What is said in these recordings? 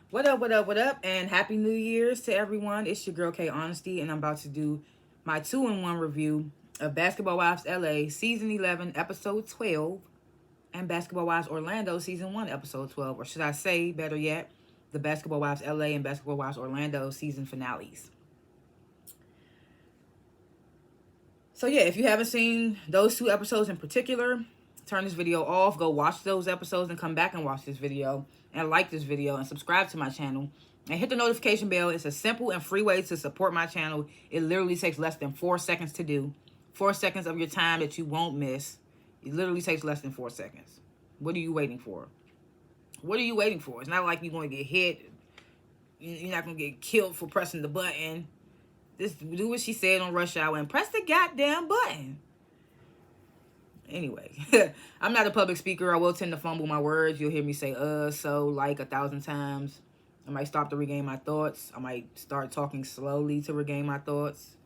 What up, what up, what up, and Happy New Year's to everyone. It's your girl K.Honesty, and I'm about to do my 2-in-1 review of Basketball Wives LA Season 11, Episode 12, and Basketball Wives Orlando Season 1, Episode 12. Or should I say, better yet, the Basketball Wives LA and Basketball Wives Orlando season finales. So yeah, if you haven't seen those two episodes in particular, turn this video off, go watch those episodes and come back and watch this video and like this video and subscribe to my channel and hit the notification bell. It's a simple and free way to support my channel. It literally takes less than 4 seconds to do. 4 seconds of your time that you won't miss. It literally takes less than 4 seconds. What are you waiting for? What are you waiting for? It's not like you're going to get hit. You're not going to get killed for pressing the button. Just do what she said on Rush Hour and press the goddamn button. Anyway, I'm not a public speaker. I will tend to fumble my words. You'll hear me say so, like 1,000 times. I might stop to regain my thoughts. I might start talking slowly to regain my thoughts.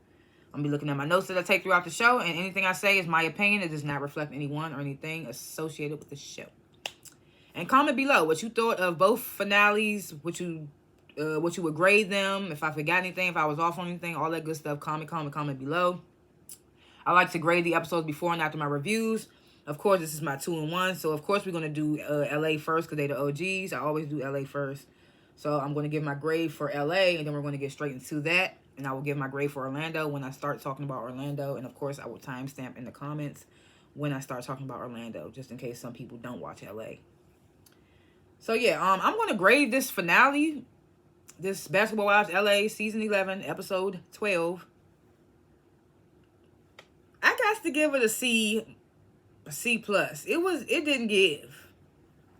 I'm going to be looking at my notes that I take throughout the show, and anything I say is my opinion. It does not reflect anyone or anything associated with the show. And comment below what you thought of both finales, what you would grade them, if I forgot anything, if I was off on anything, all that good stuff. Comment below. I like to grade the episodes before and after my reviews. Of course, this is my 2-in-1, so of course we're going to do LA first because they're the OGs. I always do LA first. So I'm going to give my grade for LA, and then we're going to get straight into that. And I will give my grade for Orlando when I start talking about Orlando. And of course, I will timestamp in the comments when I start talking about Orlando, just in case some people don't watch LA. So yeah, I'm going to grade this finale, this Basketball Wives LA Season 11, Episode 12. I got to give it a C plus. It didn't give.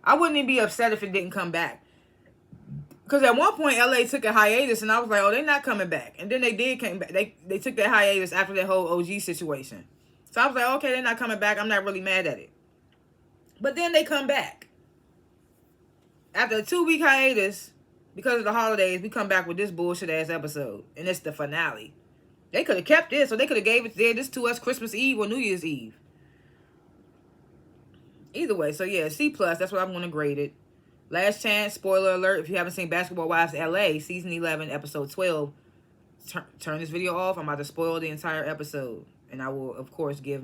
I wouldn't even be upset if it didn't come back. Because at one point, LA took a hiatus, and I was like, oh, they're not coming back. And then they did came back. They took that hiatus after that whole OG situation. So I was like, okay, they're not coming back. I'm not really mad at it. But then they come back. After a 2-week hiatus, because of the holidays, we come back with this bullshit-ass episode. And it's the finale. They could have kept this, or they could have gave this to us Christmas Eve or New Year's Eve. Either way, so yeah, C+, that's what I'm going to grade it. Last chance, spoiler alert, if you haven't seen Basketball Wives LA, Season 11, Episode 12, turn this video off. I'm about to spoil the entire episode. And I will, of course, give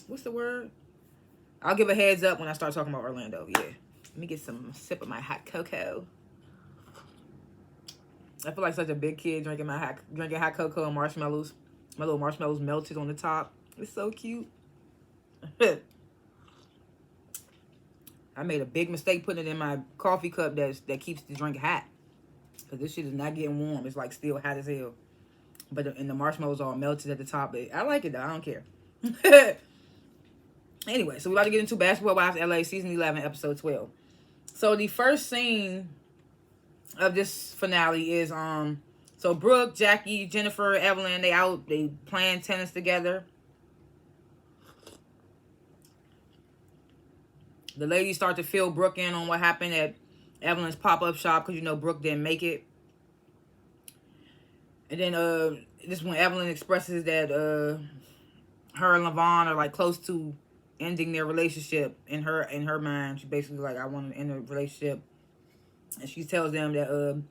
what's the word? I'll give a heads up when I start talking about Orlando, yeah. Let me get some sip of my hot cocoa. I feel like such a big kid drinking hot cocoa and marshmallows. My little marshmallows melted on the top. It's so cute. I made a big mistake putting it in my coffee cup that keeps the drink hot. Because this shit is not getting warm. It's like still hot as hell. And the marshmallows all melted at the top. I like it though. I don't care. Anyway, so we're about to get into Basketball Wives LA Season 11, Episode 12. So the first scene of this finale is so Brooke, Jackie, Jennifer, Evelyn, they playing tennis together. The ladies start to fill Brooke in on what happened at Evelyn's pop-up shop because Brooke didn't make it. And then this is when Evelyn expresses that her and Levon are like close to ending their relationship in her mind. She basically like, I want to end a relationship. And she tells them that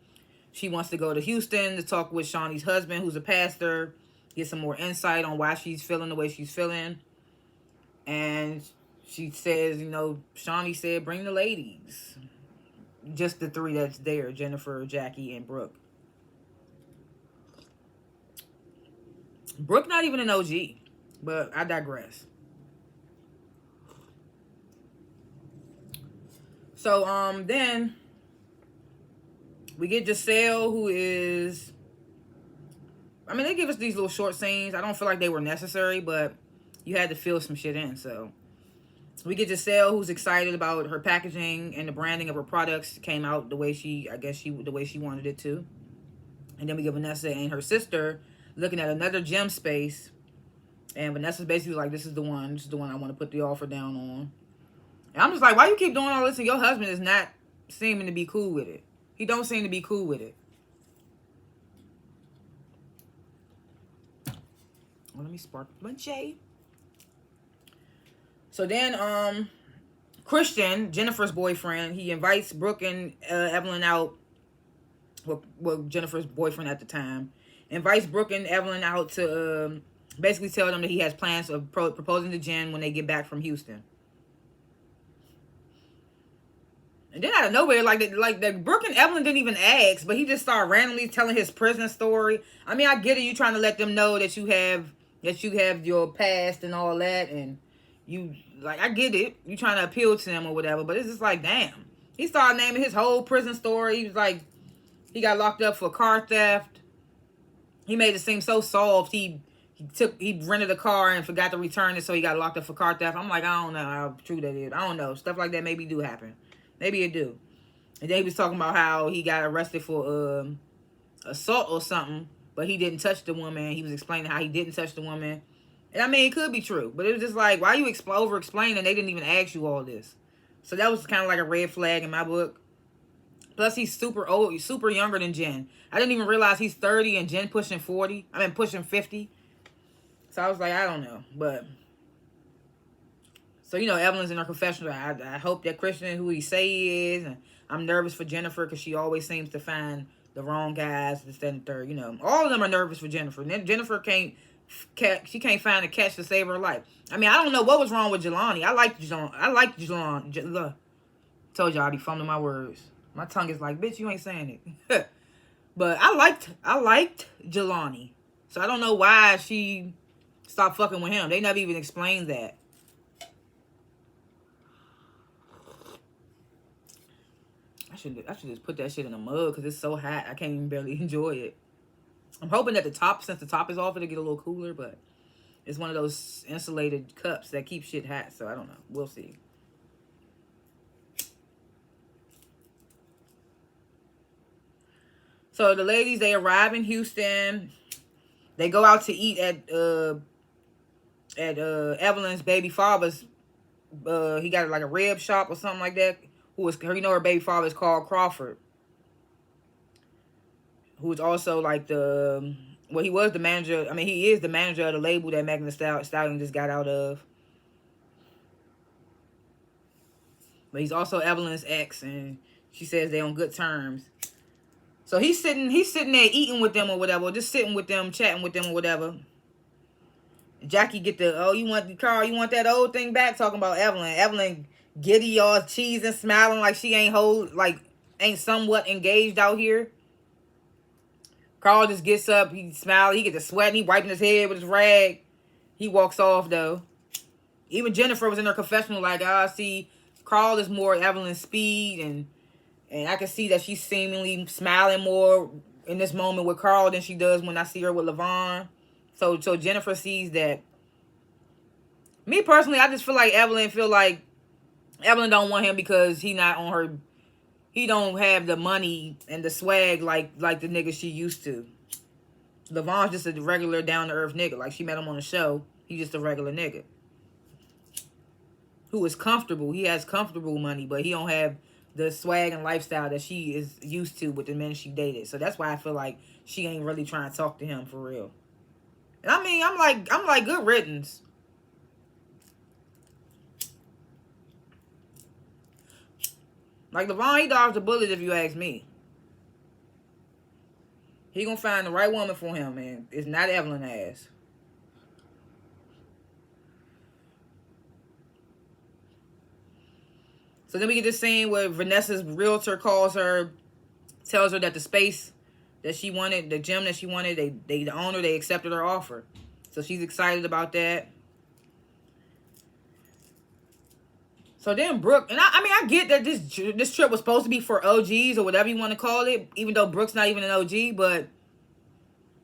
she wants to go to Houston to talk with Shawnee's husband, who's a pastor, get some more insight on why she's feeling the way she's feeling. And she says, Shawnee said, bring the ladies. Just the three that's there, Jennifer, Jackie, and Brooke. Brooke not even an OG, but I digress. So, then we get Giselle, who is... they give us these little short scenes. I don't feel like they were necessary, but you had to fill some shit in, so... We get Giselle, who's excited about her packaging and the branding of her products came out the way she wanted it to. And then we get Vanessa and her sister looking at another gym space. And Vanessa's basically like, this is the one I want to put the offer down on. And I'm just like, why you keep doing all this and your husband is not seeming to be cool with it? He don't seem to be cool with it. Well, let me spark my J. So then, Christian, Jennifer's boyfriend, he invites Brooke and Evelyn out. Well, Jennifer's boyfriend at the time invites Brooke and Evelyn out to basically tell them that he has plans of proposing to Jen when they get back from Houston. And then out of nowhere, like Brooke and Evelyn didn't even ask, but he just started randomly telling his prison story. I mean, I get it. You trying to let them know that you have your past and all that, and you like, I get it. You trying to appeal to them or whatever, but it's just like, damn. He started naming his whole prison story. He was like, he got locked up for car theft. He made it seem so soft. He rented a car and forgot to return it, so he got locked up for car theft. I'm like, I don't know how true that is. I don't know. Stuff like that maybe do happen. Maybe it do. And then he was talking about how he got arrested for assault or something, but he didn't touch the woman. He was explaining how he didn't touch the woman. And I mean, it could be true, but it was just like, why you over-explaining? They didn't even ask you all this. So that was kind of like a red flag in my book. Plus, he's super old, super younger than Jen. I didn't even realize he's 30 and Jen pushing 40. I mean, pushing 50. So I was like, I don't know. But, so, you know, Evelyn's in her confessional. I hope that Christian, who he say he is, and I'm nervous for Jennifer because she always seems to find the wrong guys, this, that, and third. You know, all of them are nervous for Jennifer. And then Jennifer can't find a catch to save her life. I mean, I don't know what was wrong with Jelani. I like Jelani. Told y'all I be fumbling my words. My tongue is like, bitch, you ain't saying it. But I liked Jelani. So I don't know why she stopped fucking with him. They never even explained that. I should just put that shit in a mug because it's so hot. I can't even barely enjoy it. I'm hoping that since the top is off, it'll get a little cooler. But it's one of those insulated cups that keep shit hot. So I don't know. We'll see. So the ladies, they arrive in Houston. They go out to eat at Evelyn's baby father's. He got like a rib shop or something like that. Her baby father is called Crawford, who is also like he was the manager. I mean, he is the manager of the label that Megan Thee Stallion just got out of. But he's also Evelyn's ex, and she says they're on good terms. So he's sitting there eating with them or whatever, or just sitting with them, chatting with them or whatever. Jackie get you want that old thing back, talking about Evelyn. Evelyn giddy, all cheese and smiling like she ain't somewhat engaged out here. Carl just gets up, he smiles, he gets to sweating, he wiping his head with his rag. He walks off though. Even Jennifer was in her confessional like, see, Carl is more Evelyn's speed, and I can see that she's seemingly smiling more in this moment with Carl than she does when I see her with LaVon. So Jennifer sees that. Me personally, I just feel like Evelyn don't want him because he not on her. He don't have the money and the swag like the nigga she used to. LaVon's just a regular down to earth nigga. Like, she met him on the show. He's just a regular nigga who is comfortable. He has comfortable money, but he don't have the swag and lifestyle that she is used to with the men she dated. So that's why I feel like she ain't really trying to talk to him for real. And I mean, I'm like good riddance. Like, LaVon, he dodged the bullet if you ask me. He gonna find the right woman for him, man. It's not Evelyn ass. So then we get this scene where Vanessa's realtor calls her, tells her that the space that she wanted, the gym that she wanted, the owner, they accepted her offer. So she's excited about that. So then Brooke, and I get that this trip was supposed to be for OGs or whatever you want to call it, even though Brooke's not even an OG, but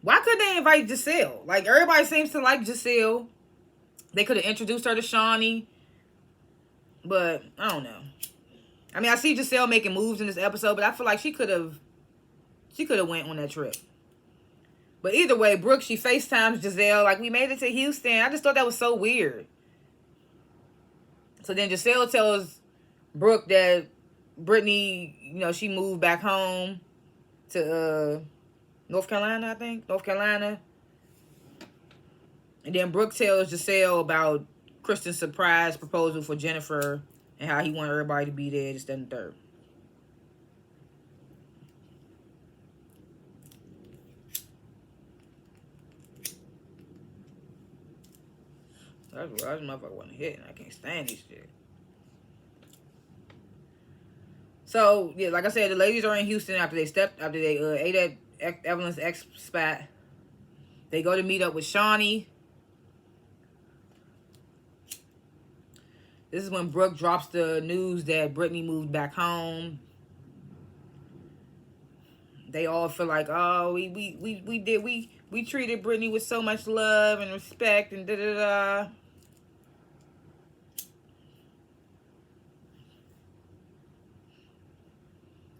why couldn't they invite Giselle? Like, everybody seems to like Giselle. They could have introduced her to Shawnee, but I don't know. I mean, I see Giselle making moves in this episode, but I feel like she could have went on that trip. But either way, Brooke, she FaceTimes Giselle, like, we made it to Houston. I just thought that was so weird. So then Giselle tells Brooke that Brittany, you know, she moved back home to North Carolina, I think. North Carolina. And then Brooke tells Giselle about Kristen's surprise proposal for Jennifer and how he wanted everybody to be there, just that and the third. That's what this motherfucker want to hit, and I can't stand this shit. So yeah, like I said, the ladies are in Houston after they ate at Evelyn's ex spot. They go to meet up with Shawnee. This is when Brooke drops the news that Brittany moved back home. They all feel like, oh, we treated Brittany with so much love and respect and da da da.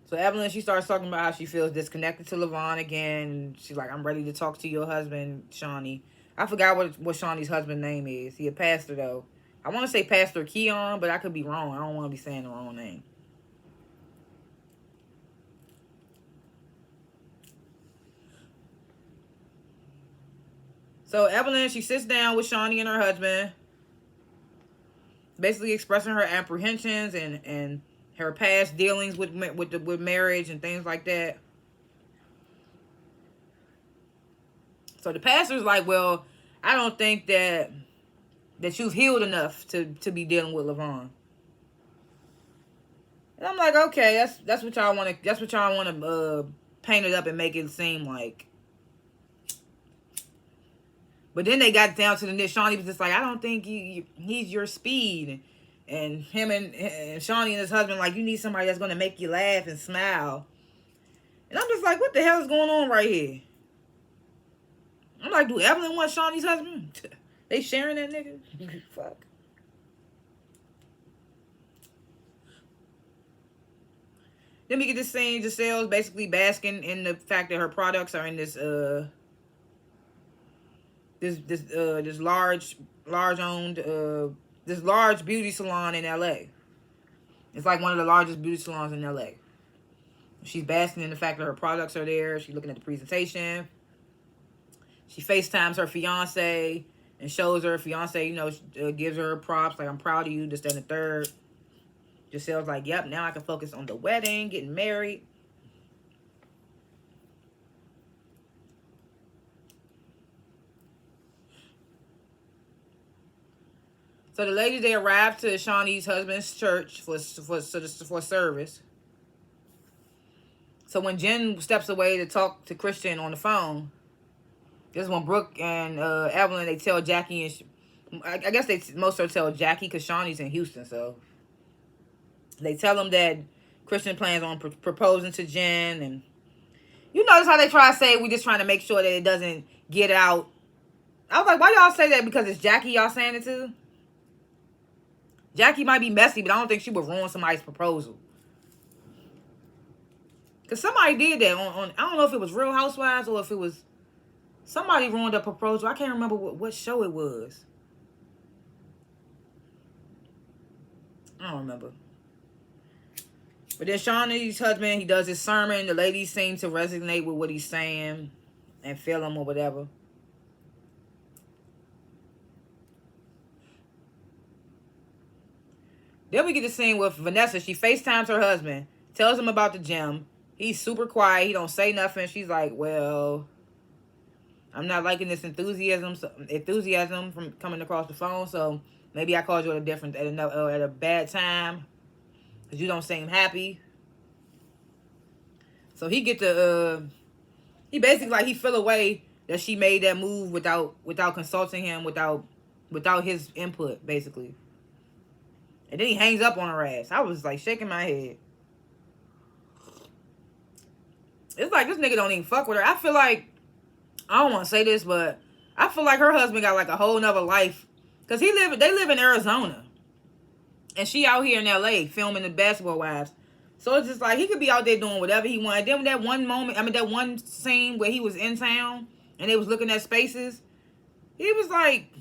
So Evelyn, she starts talking about how she feels disconnected to Levon again. She's like, I'm ready to talk to your husband, Shawnee. I forgot what Shawnee's husband's name is. He a pastor, though. I want to say Pastor Keon, but I could be wrong. I don't want to be saying the wrong name. So Evelyn, she sits down with Shawnee and her husband, basically expressing her apprehensions and her past dealings with marriage and things like that. So the pastor's like, well, I don't think that you've healed enough to be dealing with Levon. And I'm like, okay, that's what y'all want to paint it up and make it seem like. But then they got down to the niche. Shawnee was just like, I don't think he's your speed. And him and Shawnee and his husband, like, you need somebody that's going to make you laugh and smile. And I'm just like, what the hell is going on right here? I'm like, do Evelyn want Shawnee's husband? They sharing that nigga? Fuck. Then we get this scene, Giselle's basically basking in the fact that her products are in this large beauty salon in LA. It's like one of the largest beauty salons in LA. She's basking in the fact that her products are there. She's looking at the presentation. She FaceTimes her fiance and shows her fiance, gives her props, like, I'm proud of you, this, that, and the third. Giselle's like, yep, now I can focus on the wedding, getting married. So the ladies, they arrived to Shawnee's husband's church for service. So when Jen steps away to talk to Christian on the phone, this is when Brooke and Evelyn, they tell Jackie, and I guess they most of tell Jackie because Shawnee's in Houston, so they tell them that Christian plans on proposing to Jen, and you notice how they try to say we just trying to make sure that it doesn't get out. I was like, why y'all say that? Because it's Jackie y'all saying it to? Jackie might be messy, but I don't think she would ruin somebody's proposal. Because somebody did that on I don't know if it was Real Housewives or if it was somebody ruined a proposal. I can't remember what show it was. I don't remember. But then Shawnee's husband, he does his sermon. The ladies seem to resonate with what he's saying and feel him or whatever. Then we get the scene with Vanessa. She FaceTimes her husband, tells him about the gym. He's super quiet. He don't say nothing. She's like, well, I'm not liking this enthusiasm from coming across the phone, so maybe I called you at a bad time because you don't seem happy. So he he basically, like, he feel away that she made that move without consulting him, without his input, basically. And then he hangs up on her ass. I was like shaking my head. It's like this nigga don't even fuck with her. I feel like, I don't want to say this, but I feel like her husband got like a whole nother life. Because they live in Arizona. And she out here in LA filming the Basketball Wives. So it's just like he could be out there doing whatever he wanted. Then that one scene where he was in town and they was looking at spaces, he was like,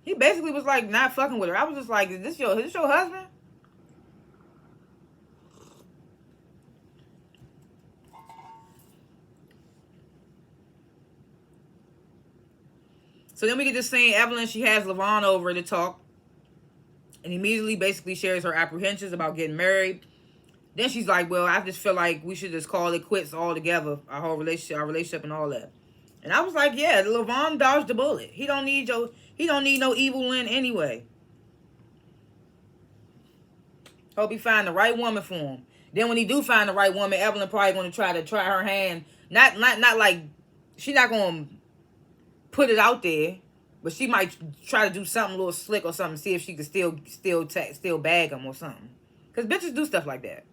he basically was like not fucking with her. I was just like, is this your husband? So then we get this scene, Evelyn, she has Levon over to talk. and immediately basically shares her apprehensions about getting married. Then she's like, well, I just feel like we should just call it quits altogether, our relationship and all that. And I was like, yeah, LeVon dodged the bullet. He don't need no evil in anyway. Hope he find the right woman for him. Then when he do find the right woman, Evelyn probably gonna try her hand. Not like she not gonna put it out there, but she might try to do something a little slick or something, see if she could still bag him or something. Cause bitches do stuff like that.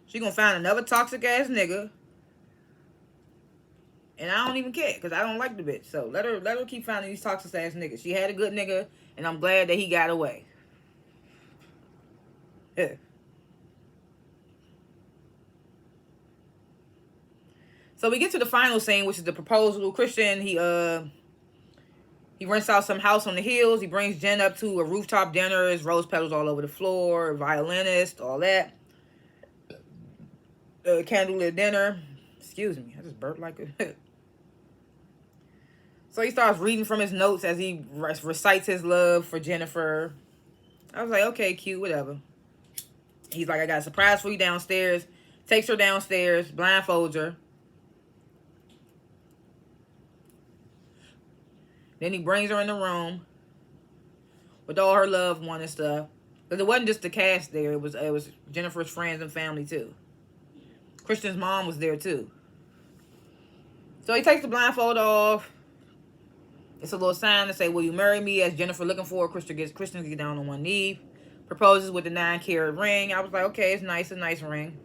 She gonna find another toxic ass nigga. And I don't even care, because I don't like the bitch. So let her keep finding these toxic ass niggas. She had a good nigga, and I'm glad that he got away. Yeah. So we get to the final scene, which is the proposal. Christian, he rents out some house on the hills. He brings Jen up to a rooftop dinner. There's rose petals all over the floor, violinist, all that. Candlelit dinner. Excuse me, I just burped like a... So he starts reading from his notes as he recites his love for Jennifer. I was like, okay, cute, whatever. He's like, I got a surprise for you downstairs. Takes her downstairs, blindfolds her. Then he brings her in the room with all her loved one and stuff. Because it wasn't just the cast there. It was Jennifer's friends and family, too. Christian's mom was there, too. So he takes the blindfold off. It's a little sign to say, will you marry me? As Jennifer looking for her, Christian gets down on one knee. Proposes with the 9-carat ring. I was like, okay, it's nice. A nice ring.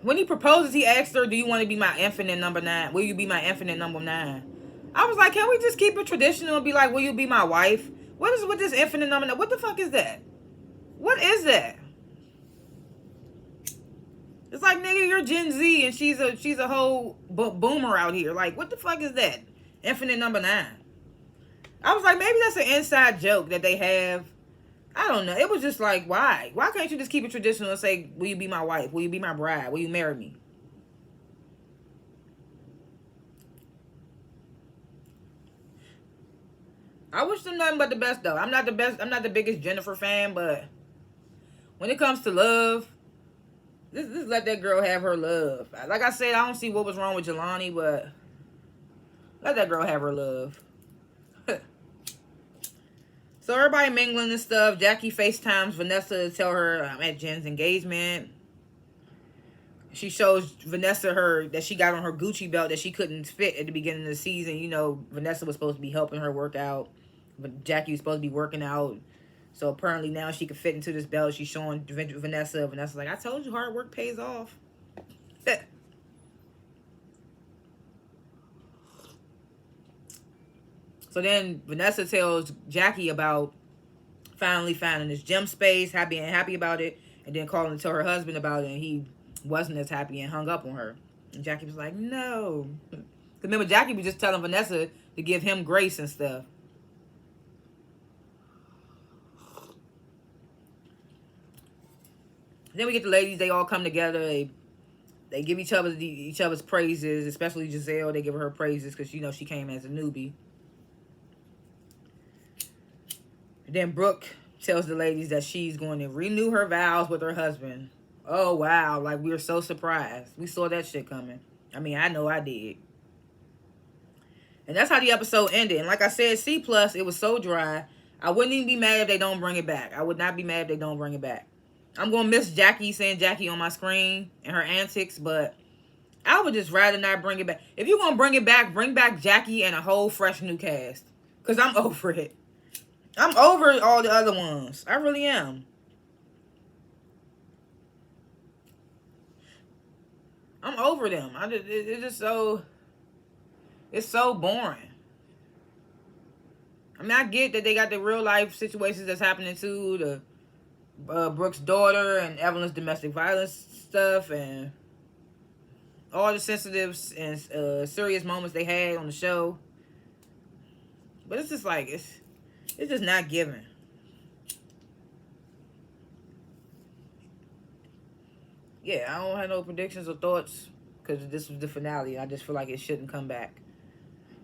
When he proposes, he asked her, do you want to be my infinite number 9? Will you be my infinite number 9? I was like, can we just keep it traditional and be like, will you be my wife? What is with this infinite number 9? What the fuck is that? What is that? It's like, nigga, you're Gen Z and she's a whole boomer out here. Like, what the fuck is that? Infinite number 9. I was like, maybe that's an inside joke that they have. I don't know. It was just like, why? Why can't you just keep it traditional and say, will you be my wife? Will you be my bride? Will you marry me? I wish them nothing but the best, though. I'm not the best. I'm not the biggest Jennifer fan, but when it comes to love, just let that girl have her love. Like I said, I don't see what was wrong with Jelani, but let that girl have her love. So everybody mingling and stuff. Jackie FaceTimes Vanessa to tell her I'm at Jen's engagement. She shows Vanessa that she got on her Gucci belt that she couldn't fit at the beginning of the season. You know, Vanessa was supposed to be helping her work out, but Jackie was supposed to be working out. So apparently now she could fit into this belt. She's showing Vanessa. Vanessa's like, I told you hard work pays off. So then Vanessa tells Jackie about finally finding this gym space, happy about it, and then calling to tell her husband about it, and he wasn't as happy and hung up on her. And Jackie was like, no. Because remember, Jackie was just telling Vanessa to give him grace and stuff. Then we get the ladies, they all come together, they give each other's praises, especially Giselle. They give her praises because, you know, she came as a newbie. Then Brooke tells the ladies that she's going to renew her vows with her husband. Oh, wow. Like, we were so surprised. We saw that shit coming. I mean, I know I did. And that's how the episode ended. And like I said, C+, it was so dry. I wouldn't even be mad if they don't bring it back. I would not be mad if they don't bring it back. I'm going to miss Jackie, saying Jackie on my screen and her antics, but I would just rather not bring it back. If you're going to bring back Jackie and a whole fresh new cast. Because I'm over it. I'm over all the other ones. I really am. I'm over them. It's just so... It's so boring. I mean, I get that they got the real life situations that's happening too. The Brooke's daughter and Evelyn's domestic violence stuff and all the sensitive and serious moments they had on the show. But it's just like, it's just not given. Yeah, I don't have no predictions or thoughts because this was the finale. And I just feel like it shouldn't come back.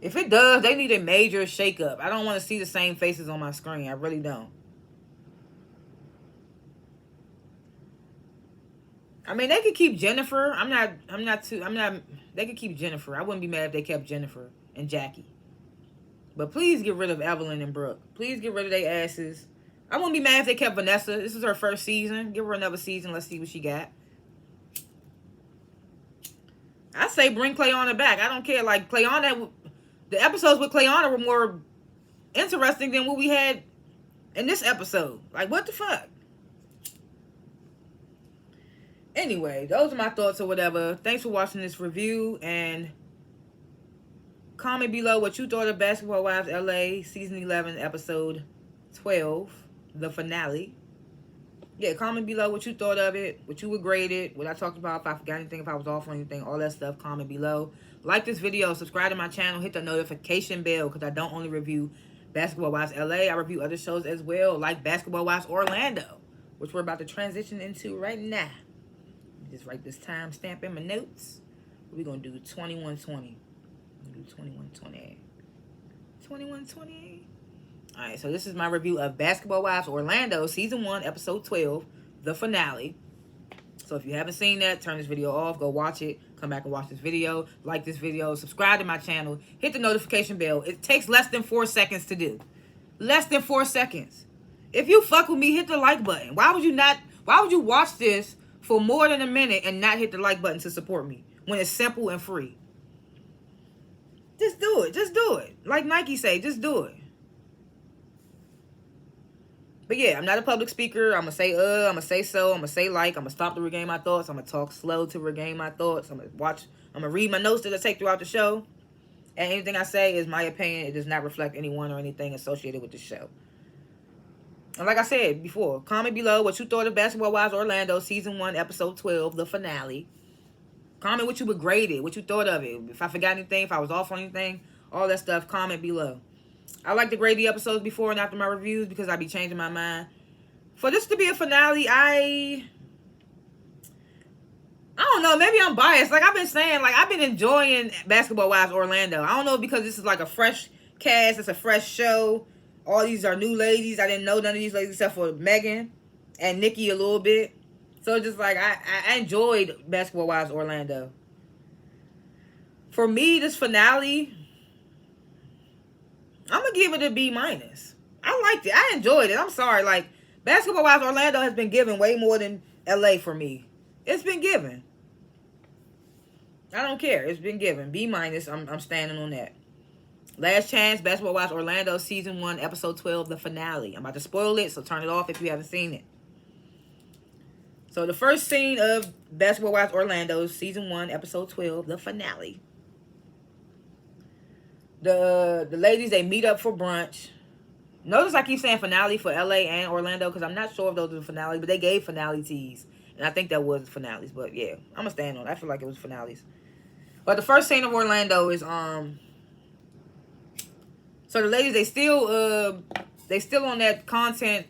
If it does, they need a major shakeup. I don't want to see the same faces on my screen. I really don't. I mean, they could keep Jennifer. They could keep Jennifer. I wouldn't be mad if they kept Jennifer and Jackie. But please get rid of Evelyn and Brooke. Please get rid of their asses. I wouldn't be mad if they kept Vanessa. This is her first season. Give her another season. Let's see what she got. I say bring Clayana back. I don't care. Like, Clayana, the episodes with Clayana were more interesting than what we had in this episode. Like, what the fuck? Anyway, those are my thoughts or whatever. Thanks for watching this review, and comment below what you thought of Basketball Wives LA Season 11, Episode 12, the finale. Yeah, comment below what you thought of it, what you would grade it, what I talked about, if I forgot anything, if I was off on anything, all that stuff, comment below. Like this video, subscribe to my channel, hit the notification bell, because I don't only review Basketball Wives LA, I review other shows as well, like Basketball Wives Orlando, which we're about to transition into right now. Just write this timestamp in my notes. We're going to do 2120. We'll do 2128. 2128. Alright, so this is my review of Basketball Wives Orlando, Season 1, Episode 12, the finale. So if you haven't seen that, turn this video off, go watch it, come back and watch this video, like this video, subscribe to my channel, hit the notification bell. It takes less than 4 seconds to do. Less than 4 seconds. If you fuck with me, hit the like button. Why would you watch this for more than a minute and not hit the like button to support me when it's simple and free? Just do it. Just do it. Like Nike say, just do it. But yeah, I'm not a public speaker. I'm going to say I'm going to say so, I'm going to say like, I'm going to stop to regain my thoughts, I'm going to talk slow to regain my thoughts, I'm going to read my notes that I take throughout the show. And anything I say is my opinion. It does not reflect anyone or anything associated with the show. And like I said before, comment below what you thought of Basketball Wives Orlando, Season 1, Episode 12, the finale. Comment what you would grade it, what you thought of it. If I forgot anything, if I was off on anything, all that stuff, comment below. I like to grade the episodes before and after my reviews because I be changing my mind. For this to be a finale, I don't know, maybe I'm biased. Like I've been saying, like I've been enjoying Basketball Wives Orlando. I don't know because this is like a fresh cast, it's a fresh show. All these are new ladies. I didn't know none of these ladies except for Megan and Nikki a little bit. So just like I enjoyed Basketball Wives Orlando. For me, this finale, I'm gonna give it a B-. I liked it. I enjoyed it. I'm sorry. Like Basketball Wives Orlando has been given way more than LA for me. It's been given. I don't care. It's been given. B-. I'm standing on that. Last Chance, Basketball Wives Orlando, Season 1, Episode 12, the finale. I'm about to spoil it, so turn it off if you haven't seen it. So the first scene of Basketball Wives Orlando, Season 1, Episode 12, the finale. The ladies, they meet up for brunch. Notice I keep saying finale for LA and Orlando because I'm not sure if those are the finales, but they gave finale teas. And I think that was finales, but yeah, I'm going to stand on it. I feel like it was finales. But the first scene of Orlando is, so the ladies, they still on that content.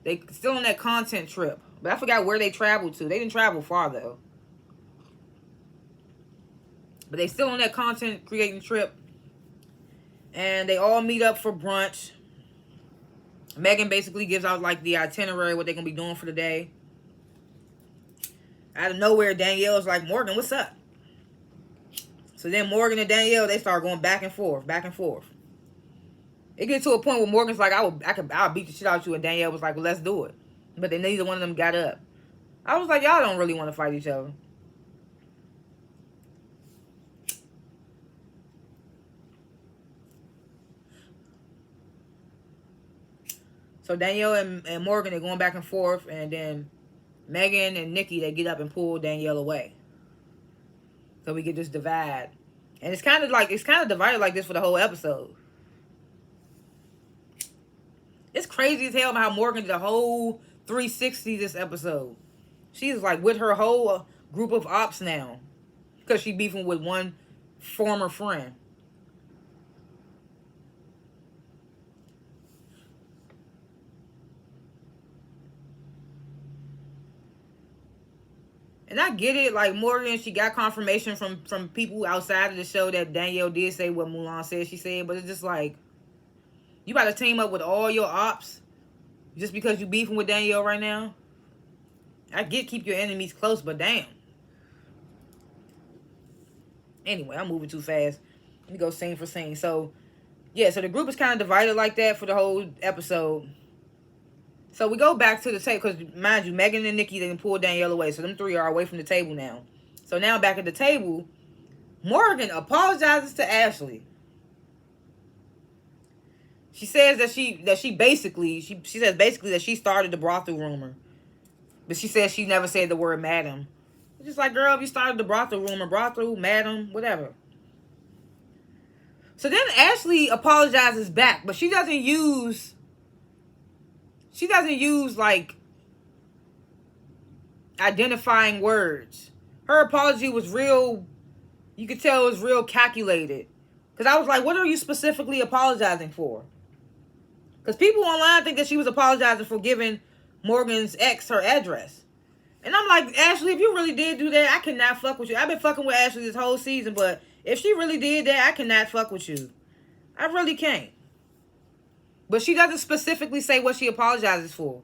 They still on that content trip. But I forgot where they traveled to. They didn't travel far though. But they still on that content creating trip. And they all meet up for brunch. Megan basically gives out like the itinerary, what they're gonna be doing for the day. Out of nowhere, Danielle's like, Morgan, what's up? So then Morgan and Danielle, they start going back and forth, back and forth. It gets to a point where Morgan's like, I'll beat the shit out of you. And Danielle was like, well, let's do it. But then neither one of them got up. I was like, y'all don't really want to fight each other. So Danielle and Morgan, they're going back and forth. And then Megan and Nikki, they get up and pull Danielle away. So we get this divide. And it's kind of divided like this for the whole episode. It's crazy as hell how Morgan did a whole 360 this episode. She's like with her whole group of ops now. Because she beefing with one former friend. And I get it, like Morgan, she got confirmation from people outside of the show that Danielle did say what Mulan said she said, but it's just like, you about to team up with all your ops just because you beefing with Danielle right now? I get keep your enemies close, but damn. Anyway, I'm moving too fast. Let me go scene for scene. So, yeah, so the group is kind of divided like that for the whole episode. So we go back to the table, because mind you, Megan and Nikki, they can pull Danielle away. So them three are away from the table now. So now back at the table, Morgan apologizes to Ashley. She says that she says basically that she started the brothel rumor. But she says she never said the word madam. It's just like, girl, if you started the brothel rumor, brothel, madam, whatever. So then Ashley apologizes back, but she doesn't use like identifying words. Her apology was real, you could tell it was real calculated. Because I was like, what are you specifically apologizing for? Because people online think that she was apologizing for giving Morgan's ex her address. And I'm like, Ashley, if you really did do that, I cannot fuck with you. I've been fucking with Ashley this whole season, but if she really did that, I cannot fuck with you. I really can't. But she doesn't specifically say what she apologizes for.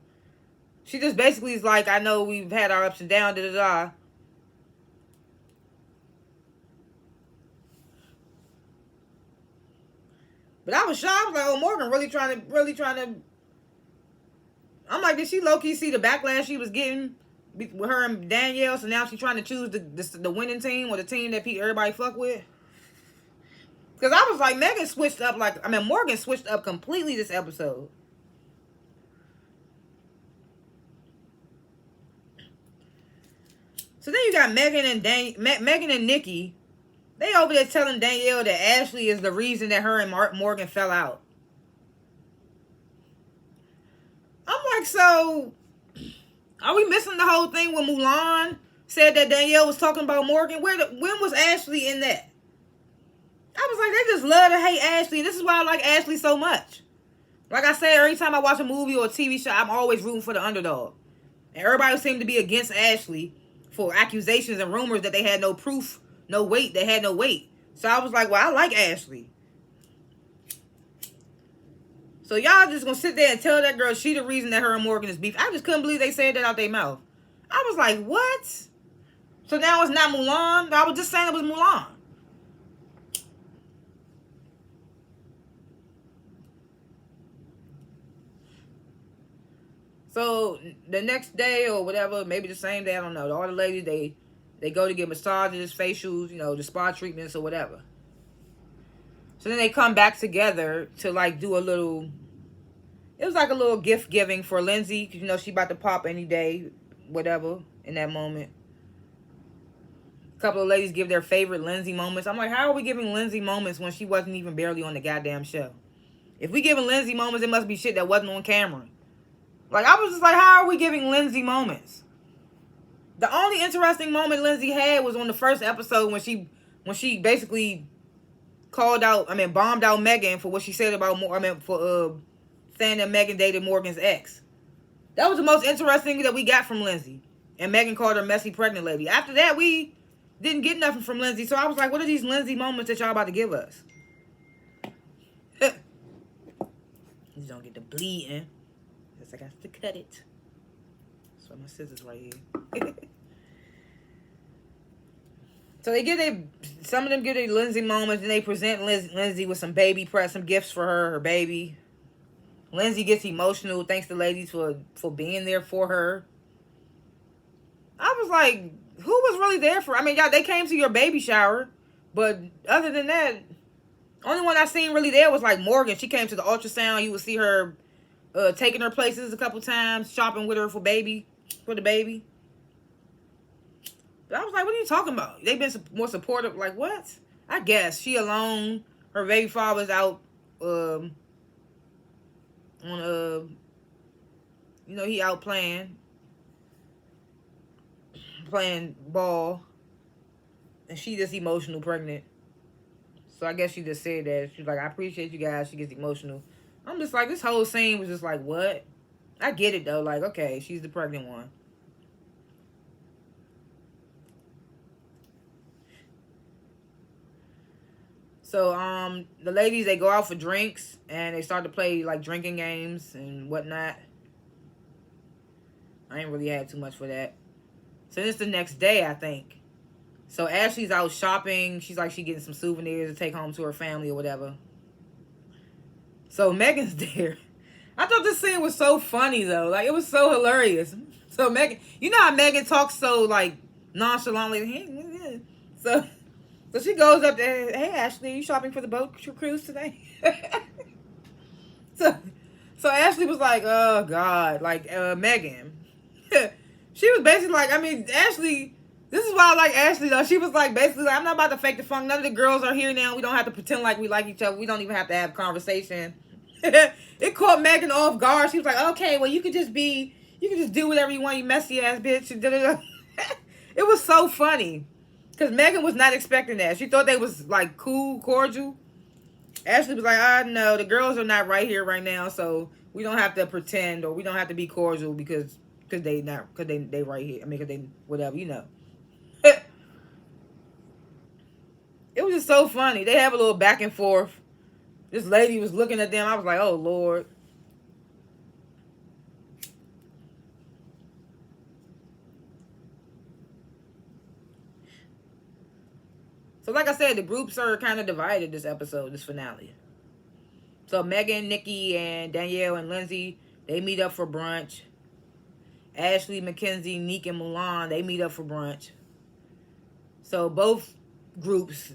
She just basically is like, I know we've had our ups and downs, da-da-da. But I was shocked. I was like, oh, Morgan really trying to... I'm like, did she low-key see the backlash she was getting with her and Danielle? So now she's trying to choose the winning team or the team that everybody fuck with? Because I was like, Morgan switched up completely this episode. So then you got Megan and Nikki. They over there telling Danielle that Ashley is the reason that her and Morgan fell out. I'm like, so are we missing the whole thing when Mulan said that Danielle was talking about Morgan? When was Ashley in that? I was like, they just love to hate Ashley. And this is why I like Ashley so much. Like I said, every time I watch a movie or a TV show, I'm always rooting for the underdog. And everybody seemed to be against Ashley for accusations and rumors that they had no proof, no weight. They had no weight. So I was like, well, I like Ashley. So y'all just gonna sit there and tell that girl she the reason that her and Morgan is beef. I just couldn't believe they said that out their mouth. I was like, what? So now it's not Mulan? I was just saying it was Mulan. So the next day or whatever, maybe the same day, I don't know. All the ladies, they go to get massages, facials, the spa treatments or whatever. So then they come back together to like do a little, it was like a little gift giving for Lindsay. Because she about to pop any day, whatever, in that moment. A couple of ladies give their favorite Lindsay moments. I'm like, how are we giving Lindsay moments when she wasn't even barely on the goddamn show? If we giving Lindsay moments, it must be shit that wasn't on camera. Like, I was just like, how are we giving Lindsay moments? The only interesting moment Lindsay had was on the first episode when she basically bombed out Megan for what she said about saying that Megan dated Morgan's ex. That was the most interesting that we got from Lindsay. And Megan called her messy pregnant lady. After that, we didn't get nothing from Lindsay. So I was like, what are these Lindsay moments that y'all about to give us? You don't get the bleeding. I got to cut it. So my scissors right here. So some of them give their Lindsay moments, and they present Lindsay with some some gifts for her baby. Lindsay gets emotional, thanks to ladies for being there for her. I was like, who was really there for? Y'all, they came to your baby shower, but other than that, only one I seen really there was like Morgan. She came to the ultrasound. You would see her taking her places a couple times, shopping with her for the baby. But I was like, what are you talking about? They've been more supportive. Like, what? I guess. She alone. Her baby father's out he out playing ball. And she just emotional pregnant. So I guess she just said that. She's like, I appreciate you guys. She gets emotional. I'm just like, this whole scene was just like, what? I get it, though. Like, okay, she's the pregnant one. So the ladies, they go out for drinks and they start to play like drinking games and whatnot. I ain't really had too much for that. So it's the next day, I think. So Ashley's out shopping. She's like, she getting some souvenirs to take home to her family or whatever. So Megan's there. I thought this scene was so funny though. Like, it was so hilarious. So Megan, you know how Megan talks so like nonchalantly. So she goes up there. Hey Ashley, are you shopping for the boat cruise today? so Ashley was like, oh God, like Megan. She was basically like, I mean, Ashley. This is why I like Ashley though. She was like, basically like, I'm not about to fake the funk. None of the girls are here now. We don't have to pretend like we like each other. We don't even have to have conversation. It caught Megan off guard. She was like, okay, well, you could just do whatever you want, you messy ass bitch. It was so funny. Because Megan was not expecting that. She thought they was like cool, cordial. Ashley was like, no, the girls are not right here right now, so we don't have to pretend or we don't have to be cordial because they right here. I mean, because they, whatever, you know. It was just so funny. They have a little back and forth. This lady was looking at them. I was like, oh, Lord. So like I said, the groups are kind of divided this episode, this finale. So Megan, Nikki, and Danielle and Lindsay, they meet up for brunch. Ashley, Mackenzie, Neek, and Mulan, they meet up for brunch. So both groups,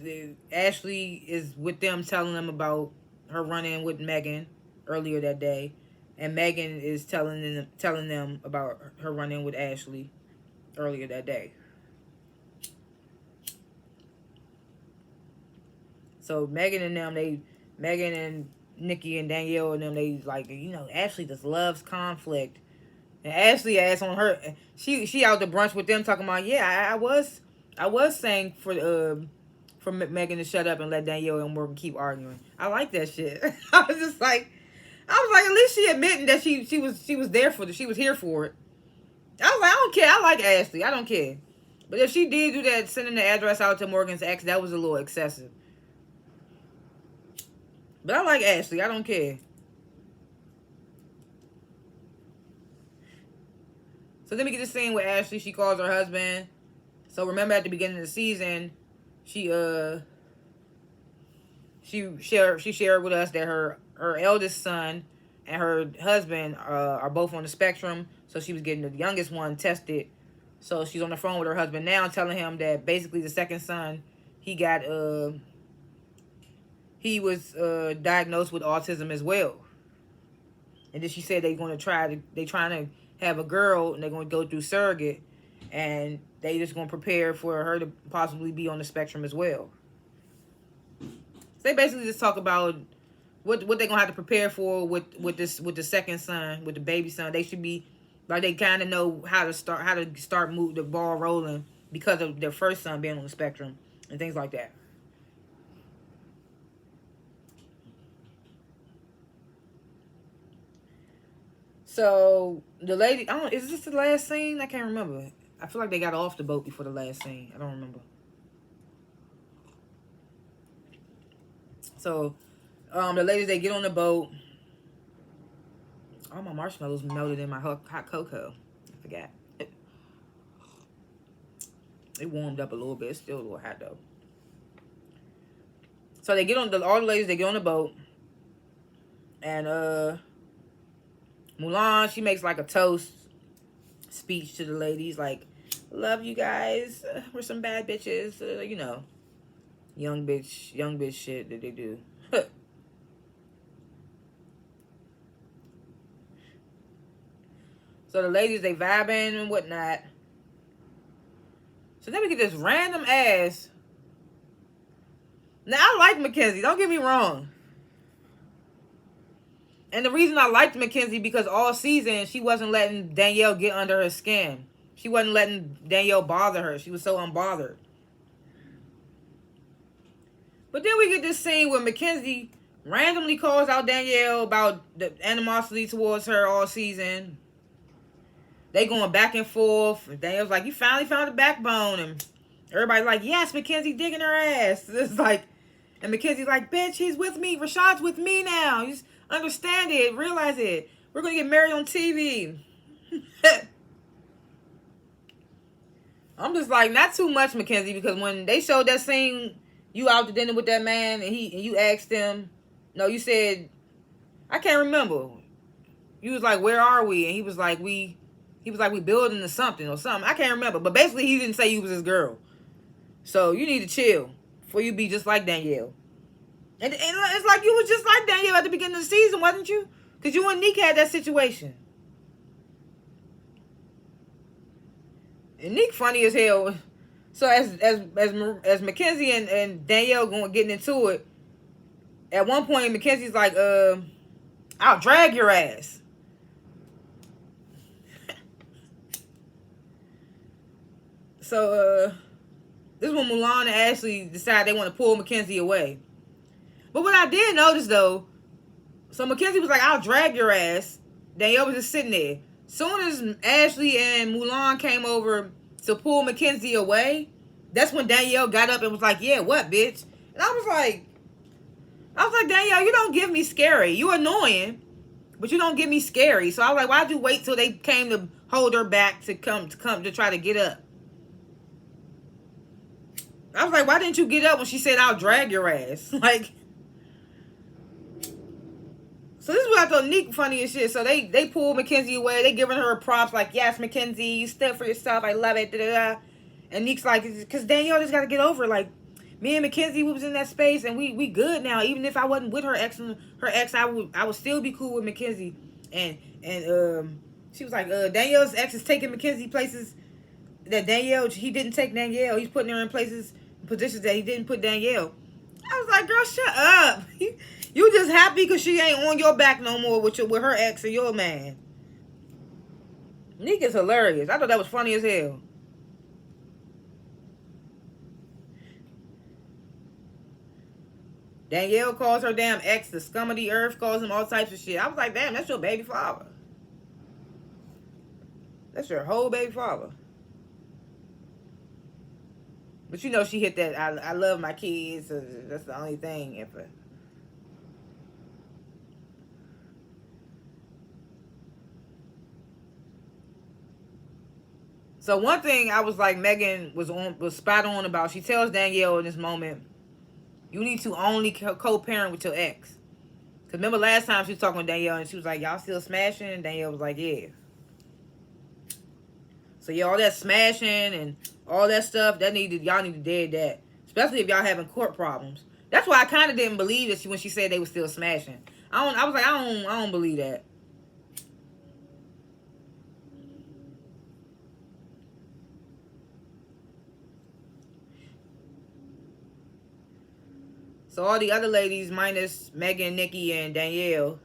Ashley is with them telling them about her run-in with Megan earlier that day. And Megan is telling them about her run-in with Ashley earlier that day. So Megan and Nikki and Danielle and them, they like, you know, Ashley just loves conflict. And Ashley asked on her, she out to brunch with them talking about, yeah, I was saying for Megan to shut up and let Danielle and Morgan keep arguing. I like that shit. I was like, at least she admitting that she was there for it. She was here for it. I was like, I don't care. I like Ashley. I don't care. But if she did do that, sending the address out to Morgan's ex, that was a little excessive. But I like Ashley. I don't care. So then we get the scene with Ashley. She calls her husband. So remember at the beginning of the season, she shared with us that her eldest son and her husband are both on the spectrum. So she was getting the youngest one tested. So she's on the phone with her husband now, telling him that basically the second son, he was diagnosed with autism as well. And then she said they're trying to have a girl, and they're going to go through surrogate, and they just going to prepare for her to possibly be on the spectrum as well. So they basically just talk about what they're going to have to prepare for with the second son, with the baby son. They should be like, they kind of know how to start move the ball rolling because of their first son being on the spectrum and things like that. So the lady, is this the last scene? I can't remember. I feel like they got off the boat before the last scene. I don't remember. So the ladies, they get on the boat. All my marshmallows melted in my hot cocoa. I forgot. It warmed up a little bit. It's still a little hot though. So they get on all the ladies, they get on the boat. And Mulan, she makes like a toast speech to the ladies, like, love you guys, we're some bad bitches, you know, young bitch shit that they do. So the ladies, they vibing and whatnot. So then we get this random ass. Now I like Mackenzie, don't get me wrong. And the reason I liked Mackenzie, because all season, she wasn't letting Danielle get under her skin. She wasn't letting Danielle bother her. She was so unbothered. But then we get this scene where Mackenzie randomly calls out Danielle about the animosity towards her all season. They going back and forth. And Danielle's like, you finally found a backbone. And everybody's like, yes, Mackenzie digging her ass. It's like, And Mackenzie's like, bitch, he's with me. Rashad's with me now. You just understand it. Realize it. We're going to get married on TV. I'm just like, not too much, Mackenzie, because when they showed that scene, you out to dinner with that man, and you asked him, no, you said, I can't remember. You was like, where are we? And he was like, we building to something or something. I can't remember. But basically, he didn't say you was his girl. So you need to chill before you be just like Danielle. And it's like you was just like Danielle at the beginning of the season, wasn't you? Because you and Nick had that situation. And Nick funny as hell. So as Mackenzie and Danielle getting into it, at one point Mackenzie's like, I'll drag your ass. So this is when Mulan and Ashley decide they want to pull Mackenzie away. But what I did notice though, so Mackenzie was like, I'll drag your ass. Danielle was just sitting there. Soon as Ashley and Mulan came over to pull Mackenzie away, that's when Danielle got up and was like, yeah, what, bitch? And I was like, Danielle, you don't give me scary. You annoying, but you don't give me scary. So I was like, why'd you wait till they came to hold her back to come to try to get up? I was like, why didn't you get up when she said, I'll drag your ass? Like, so this is what I thought Nick funny as shit. So they pulled Mackenzie away. They giving her props like, yes, Mackenzie, you stood for yourself. I love it. Da, da, da. And Nick's like, because Danielle just got to get over it. Like, me and Mackenzie, we was in that space and we good now. Even if I wasn't with her ex, I would still be cool with Mackenzie. And she was like, Danielle's ex is taking Mackenzie places that he didn't take Danielle. He's putting her in positions that he didn't put Danielle. I was like, girl, shut up. You just happy because she ain't on your back no more with her ex and your man. Nick is hilarious. I thought that was funny as hell. Danielle calls her damn ex the scum of the earth, calls him all types of shit. I was like, damn, that's your baby father. That's your whole baby father. But you know she hit that, I love my kids. So that's the only thing ever. So one thing I was like Megan was spot on about, she tells Danielle in this moment, you need to only co-parent with your ex. Because remember last time she was talking with Danielle and she was like, y'all still smashing? And Danielle was like, yeah. So yeah, all that smashing and all that stuff, y'all need to dead that. Especially if y'all having court problems. That's why I kind of didn't believe it when she said they were still smashing. I was like, I don't believe that. So all the other ladies, minus Megan, Nikki, and Danielle,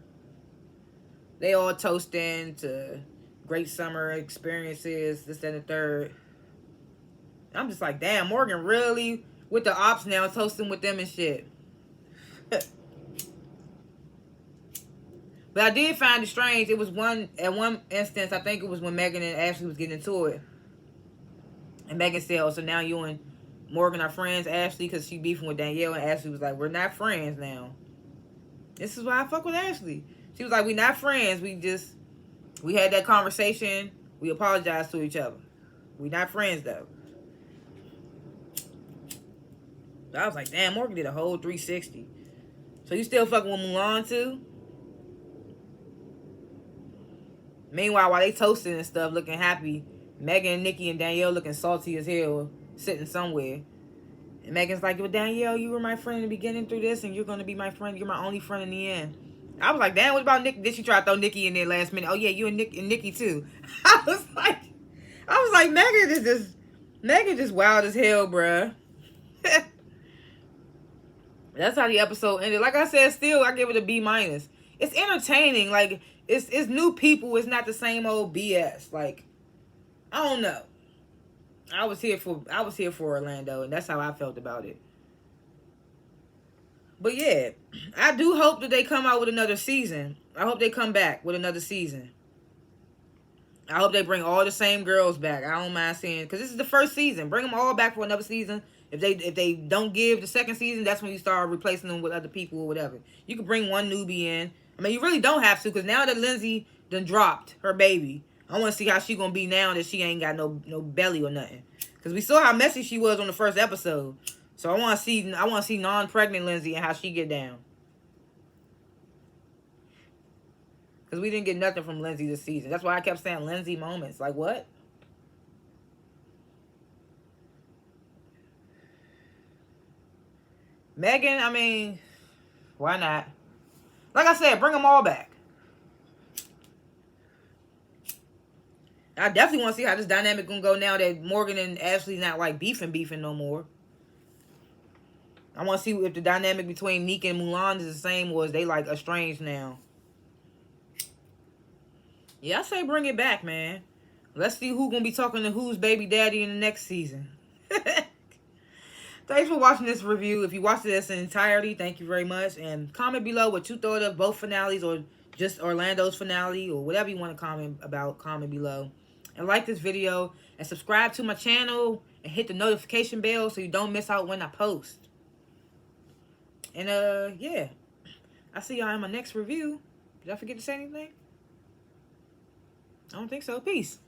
they all toasting to great summer experiences, this, that, and the third. I'm just like, damn, Morgan really with the ops now, toasting with them and shit. But I did find it strange. It was at one instance, I think it was when Megan and Ashley was getting into it. And Megan said, oh, so now you and Morgan are friends, Ashley, because she beefing with Danielle. And Ashley was like, we're not friends now. This is why I fuck with Ashley. She was like, we not friends. We had that conversation. We apologized to each other. We not friends, though. I was like, damn, Morgan did a whole 360. So you still fucking with Mulan, too? Meanwhile, while they toasting and stuff, looking happy, Megan, Nikki, and Danielle looking salty as hell, sitting somewhere. And Megan's like, well, Danielle, you were my friend in the beginning through this, and you're going to be my friend. You're my only friend in the end. I was like, damn, what about Nick? Did she try to throw Nikki in there last minute? Oh, yeah, you and Nikki, too. I was like, Megan just wild as hell, bruh. That's how the episode ended. Like I said, still, I give it a B-. It's entertaining. Like, it's new people. It's not the same old BS. Like, I don't know. I was here for Orlando, and that's how I felt about it. But yeah, I do hope that they come out with another season. I hope they come back with another season. I hope they bring all the same girls back. I don't mind seeing, because this is the first season. Bring them all back for another season. If they don't give the second season, that's when you start replacing them with other people or whatever. You could bring one newbie in. I mean, you really don't have to, because now that Lindsay done dropped her baby, I want to see how she gonna be now that she ain't got no belly or nothing. Because we saw how messy she was on the first episode. So I want to see non-pregnant Lindsay and how she get down. Because we didn't get nothing from Lindsay this season. That's why I kept saying Lindsay moments. Like, what? Megan, I mean, why not? Like I said, bring them all back. I definitely want to see how this dynamic gonna go now that Morgan and Ashley's not like beefing no more. I want to see if the dynamic between Meek and Mulan is the same, or is they like estranged now. Yeah, I say bring it back, man. Let's see who gonna be talking to who's baby daddy in the next season. Thanks for watching this review. If you watched this in entirety, thank you very much. And comment below what you thought of both finales, or just Orlando's finale, or whatever you want to comment about. Comment below. And like this video, and subscribe to my channel, and hit the notification bell so you don't miss out when I post. And yeah, I'll see y'all in my next review. Did I forget to say anything? I don't think so. Peace.